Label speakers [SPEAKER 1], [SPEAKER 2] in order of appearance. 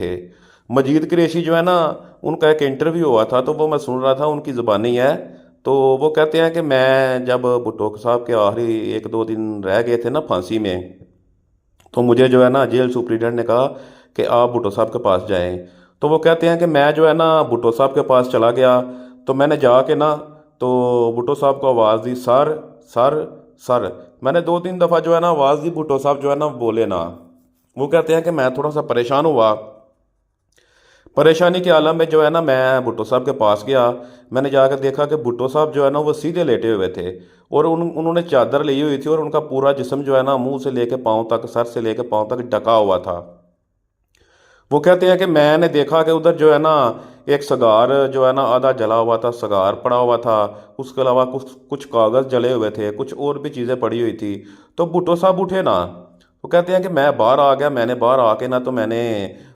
[SPEAKER 1] थे। मजीद कुरैशी जो है ना, उनका एक इंटरव्यू हुआ था तो वो मैं सुन रहा था, उनकी ज़ुबानी है। तो वो कहते हैं कि मैं जब भुट्टो साहब के आखिरी एक दो दिन रह गए थे ना फांसी में, तो मुझे जो है ना जेल सुप्रिटेंडेंट ने कहा कि आप भुट्टो साहब के पास जाएं। तो वो कहते हैं कि मैं जो है ना भुट्टो साहब के पास चला गया। तो मैंने जाके ना, तो भुट्टो साहब को आवाज़ दी, सर, सर, सर। मैंने दो तीन दफ़ा जो है ना आवाज़ दी, भुट्टो साहब जो है ना बोले ना। वो कहते हैं कि मैं थोड़ा सा परेशान हुआ। परेशानी के आलम में जो है ना मैं भुट्टो साहब के पास गया। मैंने जाकर देखा कि भुट्टो साहब जो है ना वो सीधे लेटे हुए थे, और उन्होंने चादर ली हुई थी, और उनका पूरा जिस्म जो है ना मुंह से लेके पाँव तक, सर से लेके पाँव तक ढका हुआ था। वो कहते हैं कि मैंने देखा कि उधर जो है ना एक सगार जो है ना आधा जला हुआ था, सगार पड़ा हुआ था। उसके अलावा कुछ कुछ कागज़ जले हुए थे, कुछ और भी चीज़ें पड़ी हुई थी। तो भुट्टो साहब उठे ना। वो कहते हैं कि मैं बाहर आ गया, मैंने बाहर आके ना, तो मैंने